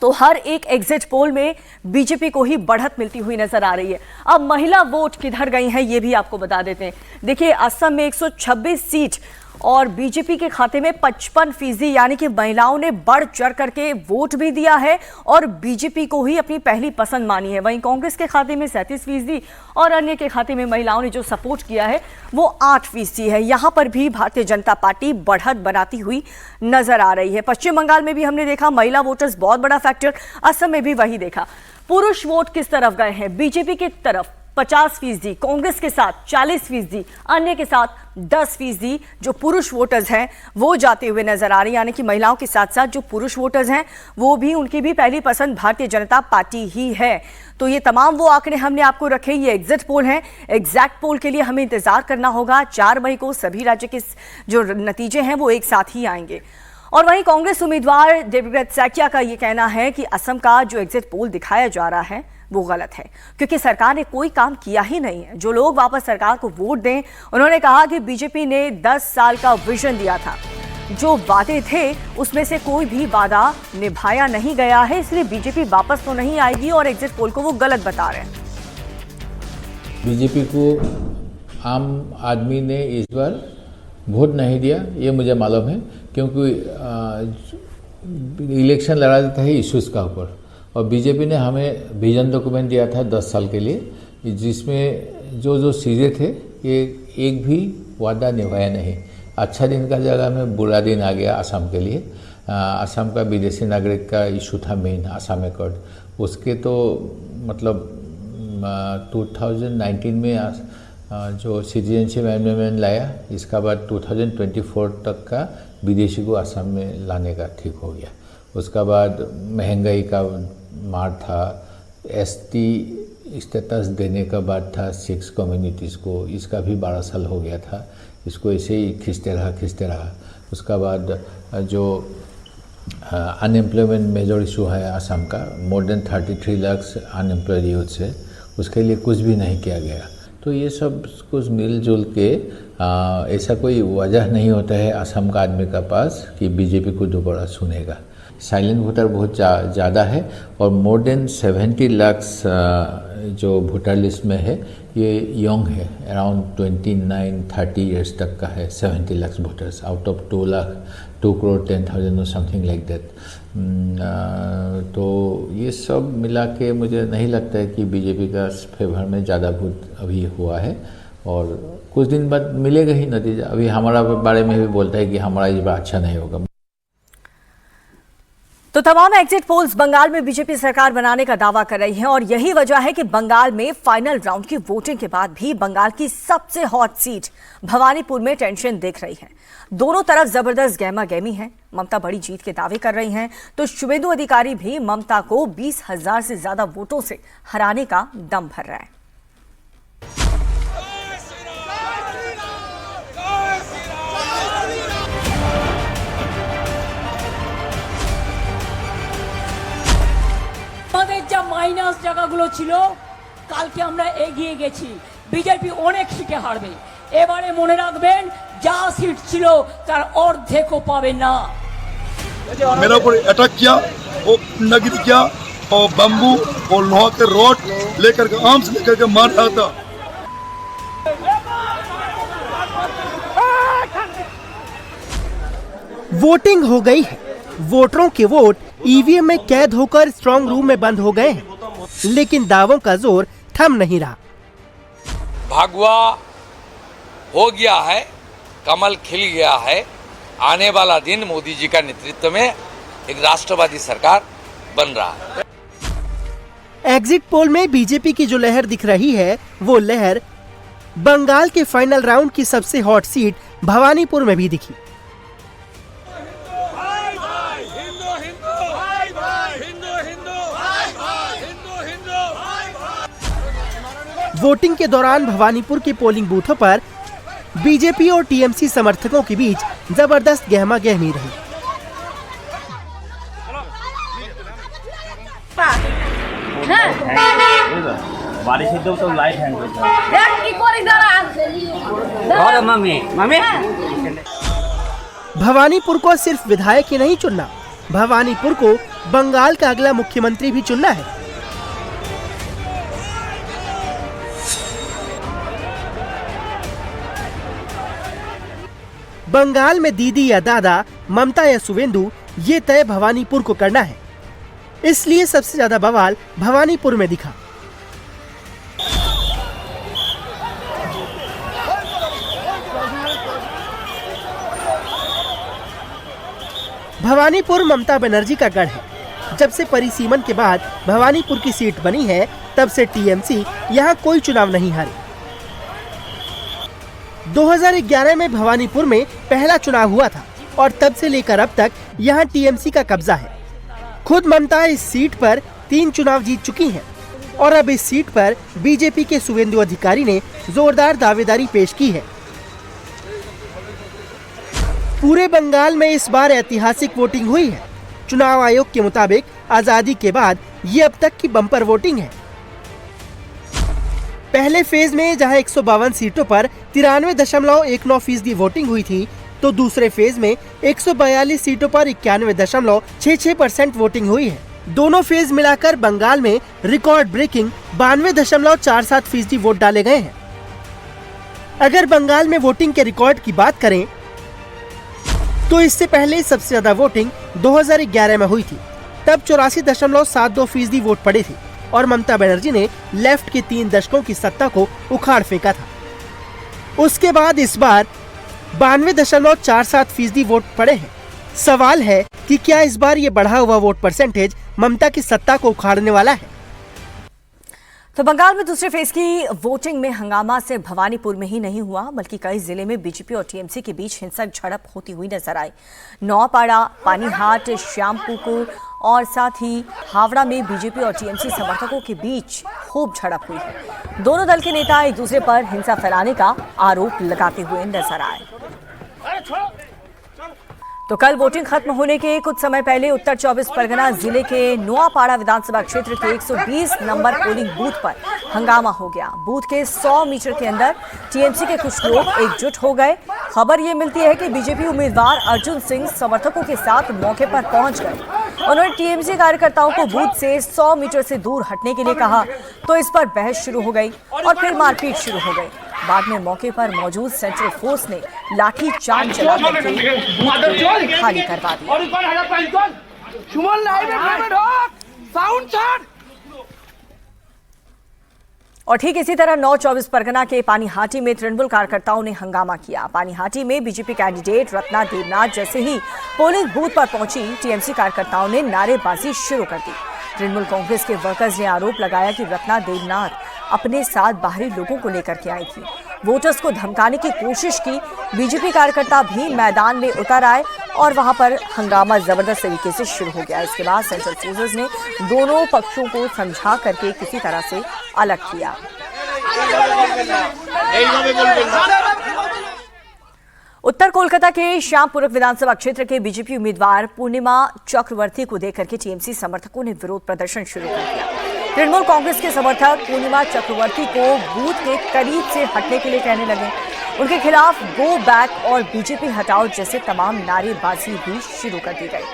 तो हर एक एग्जिट पोल में बीजेपी को ही बढ़त मिलती हुई नजर आ रही है। अब महिला वोट किधर गई हैं ये भी आपको बता देते हैं। देखिए असम में 126 सीट और बीजेपी के खाते में 55%, यानी कि महिलाओं ने बढ़ चढ़ करके वोट भी दिया है और बीजेपी को ही अपनी पहली पसंद मानी है। वहीं कांग्रेस के खाते में 37% और अन्य के खाते में महिलाओं ने जो सपोर्ट किया है वो 8% है। यहां पर भी भारतीय जनता पार्टी बढ़त बनाती हुई नजर आ रही है। पश्चिम बंगाल में भी हमने देखा महिला वोटर्स बहुत बड़ा फैक्टर, असम में भी वही देखा। पुरुष वोट किस तरफ गए हैं? बीजेपी की तरफ 50%, कांग्रेस के साथ 40%, अन्य के साथ 10% जो पुरुष वोटर्स हैं वो जाते हुए नजर आ रही है। यानी कि महिलाओं के साथ साथ जो पुरुष वोटर्स हैं वो भी, उनकी भी पहली पसंद भारतीय जनता पार्टी ही है। तो ये तमाम वो आंकड़े हमने आपको रखे। ये एग्जिट पोल हैं। एग्जैक्ट पोल के लिए हमें इंतजार करना होगा। 4 मई को सभी राज्य के जो नतीजे हैं वो एक साथ ही आएंगे। और वहीं कांग्रेस उम्मीदवार देवव्रत सैकिया का ये कहना है कि असम का जो एग्जिट पोल दिखाया जा रहा है वो गलत है, क्योंकि सरकार ने कोई काम किया ही नहीं है। जो लोग वापस सरकार को वोट दें, उन्होंने कहा कि बीजेपी ने 10 साल का विजन दिया था, जो वादे थे उसमें से कोई भी वादा निभाया नहीं गया है, इसलिए बीजेपी वापस तो नहीं आएगी और एग्जिट पोल को वो गलत बता रहे हैं। बीजेपी को आम आदमी ने इस बार वोट नहीं दिया, ये मुझे मालूम है, क्योंकि इलेक्शन लड़ा देता है इश्यूज़ का ऊपर, और बीजेपी ने हमें विजन डॉक्यूमेंट दिया था 10 साल के लिए, जिसमें जो चीज़ें थे ये एक भी वादा निभाया नहीं। अच्छा दिन का जगह में बुरा दिन आ गया असम के लिए। असम का विदेशी नागरिक का इशू था मेन, असम एकॉर्ड, उसके तो मतलब 2019 में जो सिटीजनशिप अमेंडमेंट लाया, इसका बाद 2024 तक का विदेशी को असम में लाने का ठीक हो गया। उसका बाद महंगाई का मार था, ST स्टेटस देने का बाद था 6 कम्युनिटीज़ को, इसका भी 12 साल हो गया था, इसको ऐसे ही खींचते रहा। उसका बाद जो अनएम्प्लॉयमेंट मेजर इशू है असम का, more than 33 lakh unemployed youth है, उसके लिए कुछ भी नहीं किया गया। तो ये सब कुछ मिलजुल के ऐसा कोई वजह नहीं होता है असम का आदमी का पास कि बीजेपी को दोबारा सुनेगा। साइलेंट वोटर बहुत ज़्यादा है, और मोर देन 70 लाख जो वोटर लिस्ट में है ये यंग है, अराउंड 29-30 ईयर्स तक का है 70 lakh voters out of 2 crore 10,000 और समथिंग लाइक दैट। तो ये सब मिला के मुझे नहीं लगता है कि बीजेपी का फेवर में ज़्यादा वोट अभी हुआ है, और कुछ दिन बाद मिलेगा ही नतीजा। अभी हमारा बारे में भी बोलता है कि हमारा इस बार अच्छा नहीं होगा। तो तमाम एग्जिट पोल्स बंगाल में बीजेपी सरकार बनाने का दावा कर रही हैं, और यही वजह है कि बंगाल में फाइनल राउंड की वोटिंग के बाद भी बंगाल की सबसे हॉट सीट भवानीपुर में टेंशन देख रही है। दोनों तरफ जबरदस्त गहमा गहमी है। ममता बड़ी जीत के दावे कर रही हैं, तो शुभेंदु अधिकारी भी ममता को 20,000 से ज्यादा वोटों से हराने का दम भर रहा है। মাইনাস জায়গাগুলো ছিল, কালকে আমরা এগিয়ে গেছি, বিজেপি অনেক সিটে হারবে। এবারে মনে রাখবেন, যা সিট ছিল তার অর্ধেকও পাবে না। मेरा ऊपर अटैक किया, वो नगरी किया, और बम्बू और लोहा के रॉड लेकर के आर्म्स लेकर के मार रहा था। वोटिंग हो गई है, वोटरों के वोट ईवीएम में कैद होकर स्ट्रांग रूम में बंद हो गए हैं, लेकिन दावों का जोर थम नहीं रहा। भागवा हो गया है, कमल खिल गया है। आने वाला दिन मोदी जी का नेतृत्व में एक राष्ट्रवादी सरकार बन रहा है। एग्जिट पोल में बीजेपी की जो लहर दिख रही है, वो लहर बंगाल के फाइनल राउंड की सबसे हॉट सीट भवानीपुर में भी दिखी। वोटिंग के दौरान भवानीपुर के पोलिंग बूथों पर बीजेपी और टीएमसी समर्थकों के बीच जबरदस्त गहमा गहमी रही। भवानीपुर को सिर्फ विधायक ही नहीं चुनना, भवानीपुर को बंगाल का अगला मुख्यमंत्री भी चुनना है। बंगाल में दीदी या दादा, ममता या शुभेंदु, ये तय भवानीपुर को करना है। इसलिए सबसे ज्यादा बवाल भवानीपुर में दिखा। भवानीपुर ममता बनर्जी का गढ़ है। जब से परिसीमन के बाद भवानीपुर की सीट बनी है, तब से टीएमसी यहाँ कोई चुनाव नहीं हारी। 2011 में भवानीपुर में पहला चुनाव हुआ था और तब से लेकर अब तक यहाँ टीएमसी का कब्जा है। खुद ममता इस सीट पर 3 चुनाव जीत चुकी हैं और अब इस सीट पर बीजेपी के शुभेंदु अधिकारी ने जोरदार दावेदारी पेश की है। पूरे बंगाल में इस बार ऐतिहासिक वोटिंग हुई है। चुनाव आयोग के मुताबिक आजादी के बाद ये अब तक की बम्पर वोटिंग है। पहले फेज में जहां 152 सीटों पर 93.19% वोटिंग हुई थी, तो दूसरे फेज में 142 सीटों पर 91.66% वोटिंग हुई है। दोनों फेज मिलाकर बंगाल में रिकॉर्ड ब्रेकिंग 92.47% वोट डाले गए हैं। अगर बंगाल में वोटिंग के रिकॉर्ड की बात करें तो इससे पहले सबसे ज्यादा वोटिंग 2011 में हुई थी। तब 84.72% वोट पड़े थे और ममता बनर्जी ने लेफ्ट की 3 दशकों की सत्ता को उखाड़ फेंका था। उसके बाद इस बार 92.47% वोट पड़े हैं। सवाल है कि क्या इस बार ये बढ़ा हुआ वोट परसेंटेज ममता की सत्ता को उखाड़ने वाला है? तो बंगाल में दूसरे फेज की वोटिंग में हंगामा सिर्फ भवानीपुर में ही नहीं हुआ, बल्कि कई जिले में बीजेपी और टीएमसी के बीच हिंसक झड़प होती हुई नजर आई। नौपाड़ा, पानीहाट, श्यामपुकुर और साथ ही हावड़ा में बीजेपी और टीएमसी समर्थकों के बीच खूब झड़प हुई है। दोनों दल के नेता एक दूसरे पर हिंसा फैलाने का आरोप लगाते हुए नजर आए। तो कल वोटिंग खत्म होने के कुछ समय पहले उत्तर 24 परगना जिले के नोआपाड़ा विधानसभा क्षेत्र के 120 नंबर पोलिंग बूथ पर हंगामा हो गया। बूथ के 100 मीटर के अंदर टीएमसी के कुछ लोग एकजुट हो गए। खबर ये मिलती है कि बीजेपी उम्मीदवार अर्जुन सिंह समर्थकों के साथ मौके पर पहुंच गए। उन्होंने टीएमसी कार्यकर्ताओं को बूथ से 100 मीटर से दूर हटने के लिए कहा, तो इस पर बहस शुरू हो गई और फिर मारपीट शुरू हो गई। बाद में मौके पर मौजूद सेंट्रल फोर्स ने लाठी चार्ज चलाकर खाली करवा दिया। और ठीक इसी तरह 9-24 परगना के पानीहाटी में तृणमूल कार्यकर्ताओं ने हंगामा किया। पानीहाटी में बीजेपी कैंडिडेट रत्ना देवनाथ जैसे ही पोलिंग बूथ पर पहुंची, टीएमसी कार्यकर्ताओं ने नारेबाजी शुरू कर दी। तृणमूल कांग्रेस के वर्कर्स ने आरोप लगाया कि रत्ना देवनाथ अपने साथ बाहरी लोगों को लेकर के आई थी, वोटर्स को धमकाने की कोशिश की। बीजेपी कार्यकर्ता भी मैदान में उतर आए और वहां पर हंगामा जबरदस्त तरीके से शुरू हो गया। इसके बाद सेंट्रल फोर्सेस ने दोनों पक्षों को समझा करके किसी तरह से अलग किया। उत्तर कोलकाता के श्यामपुर विधानसभा क्षेत्र के बीजेपी उम्मीदवार पूर्णिमा चक्रवर्ती को देकर के टीएमसी समर्थकों ने विरोध प्रदर्शन शुरू कर दिया। तृणमूल कांग्रेस के समर्थक पूर्णिमा चक्रवर्ती को बूथ के करीब से हटने के लिए कहने लगे। उनके खिलाफ गो बैक और बीजेपी हटाओ जैसे तमाम नारेबाजी भी शुरू कर दी गई।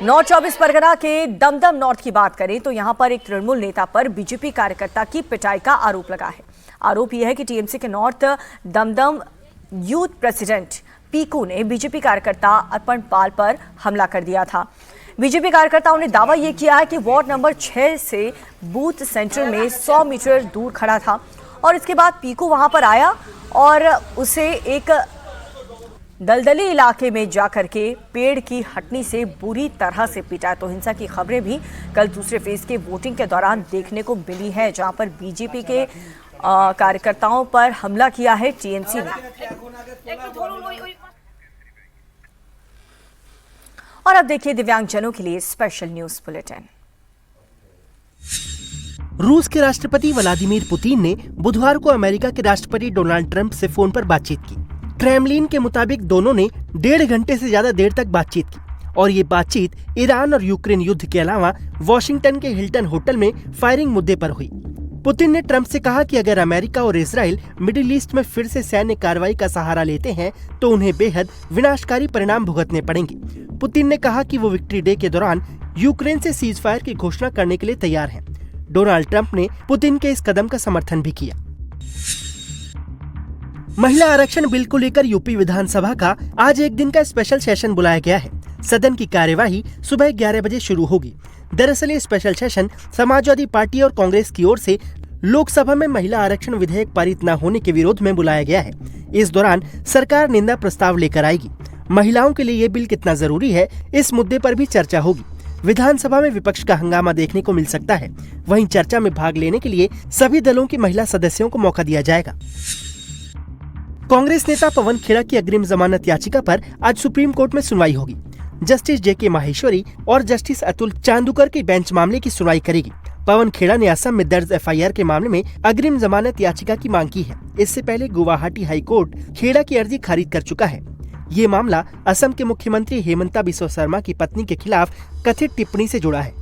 9-24 परगना के दमदम नॉर्थ की बात करें तो यहां पर एक तृणमूल नेता पर बीजेपी कार्यकर्ता की पिटाई का आरोप लगा है। आरोप यह है कि टीएमसी के north Dumdum youth president Piku ने बीजेपी कार्यकर्ता अर्पण पाल पर हमला कर दिया था। बीजेपी कार्यकर्ताओं ने दावा यह किया है कि वार्ड नंबर 6 से बूथ सेंटर में 100 मीटर दूर खड़ा था और इसके बाद पीकू वहां पर आया और उसे एक दलदली इलाके में जाकर के पेड़ की हटनी से बुरी तरह से पीटा। तो हिंसा की खबरें भी कल दूसरे फेज के वोटिंग के दौरान देखने को मिली है, जहां पर बीजेपी के कार्यकर्ताओं पर हमला किया है टीएमसी ने। और अब देखिए दिव्यांगजनों के लिए स्पेशल न्यूज बुलेटिन। रूस के राष्ट्रपति व्लादिमीर पुतिन ने बुधवार को अमेरिका के राष्ट्रपति डोनाल्ड ट्रंप से फोन पर बातचीत की। क्रेमलिन के मुताबिक दोनों ने 1.5 घंटे से ज्यादा देर तक बातचीत की और ये बातचीत ईरान और यूक्रेन युद्ध के अलावा वॉशिंगटन के हिल्टन होटल में फायरिंग मुद्दे पर हुई। पुतिन ने ट्रंप से कहा कि अगर अमेरिका और इजराइल मिडिल ईस्ट में फिर से सैन्य कार्रवाई का सहारा लेते हैं तो उन्हें बेहद विनाशकारी परिणाम भुगतने पड़ेंगे। पुतिन ने कहा कि वो विक्ट्री डे के दौरान यूक्रेन से सीज फायर की घोषणा करने के लिए तैयार हैं। डोनाल्ड ट्रंप ने पुतिन के इस कदम का समर्थन भी किया। महिला आरक्षण बिल को लेकर यूपी विधानसभा का आज एक दिन का स्पेशल सेशन बुलाया गया है। सदन की कार्यवाही सुबह 11 बजे शुरू होगी। दरअसल ये स्पेशल सेशन समाजवादी पार्टी और कांग्रेस की ओर से लोकसभा में महिला आरक्षण विधेयक पारित न होने के विरोध में बुलाया गया है। इस दौरान सरकार निंदा प्रस्ताव लेकर आएगी। महिलाओं के लिए ये बिल कितना जरूरी है, इस मुद्दे पर भी चर्चा होगी। विधानसभा में विपक्ष का हंगामा देखने को मिल सकता है। वहीं चर्चा में भाग लेने के लिए सभी दलों की महिला सदस्यों को मौका दिया जाएगा। कांग्रेस नेता पवन खेड़ा की अग्रिम जमानत याचिका पर आज सुप्रीम कोर्ट में सुनवाई होगी। जस्टिस जेके माहेश्वरी और जस्टिस अतुल चांदुकर की बेंच मामले की सुनवाई करेगी। पवन खेड़ा ने असम में दर्ज एफआईआर के मामले में अग्रिम जमानत याचिका की मांग की है। इससे पहले गुवाहाटी हाई कोर्ट खेड़ा की अर्जी खारिज कर चुका है। ये मामला असम के मुख्यमंत्री हेमंता बिस्वा शर्मा की पत्नी के खिलाफ कथित टिप्पणी से जुड़ा है।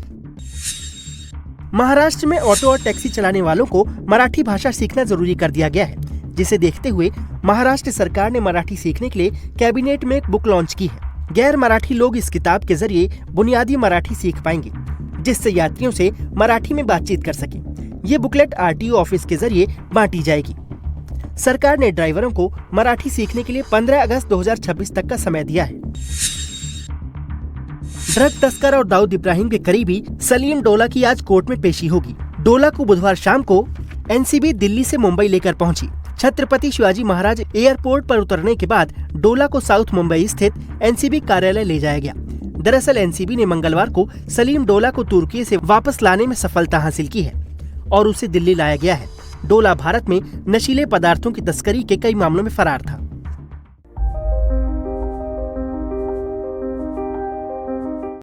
महाराष्ट्र में ऑटो और टैक्सी चलाने वालों को मराठी भाषा सीखना जरूरी कर दिया गया है, जिसे देखते हुए महाराष्ट्र सरकार ने मराठी सीखने के लिए कैबिनेट में एक बुक लॉन्च की है। गैर मराठी लोग इस किताब के जरिए बुनियादी मराठी सीख पाएंगे, जिससे यात्रियों से मराठी में बातचीत कर सके। ये बुकलेट आरटीओ ऑफिस के जरिए बांटी जाएगी। सरकार ने ड्राइवरों को मराठी सीखने के लिए 15 अगस्त 2026 तक का समय दिया है। ड्रग तस्कर और दाऊद इब्राहिम के करीबी सलीम डोला की आज कोर्ट में पेशी होगी। डोला को बुधवार शाम को एनसीबी दिल्ली से मुंबई लेकर पहुंची। छत्रपति शिवाजी महाराज एयरपोर्ट पर उतरने के बाद डोला को साउथ मुंबई स्थित एनसीबी कार्यालय ले जाया गया। दरअसल एनसीबी ने मंगलवार को सलीम डोला को तुर्की से वापस लाने में सफलता हासिल की है और उसे दिल्ली लाया गया है। डोला भारत में नशीले पदार्थों की तस्करी के कई मामलों में फरार था।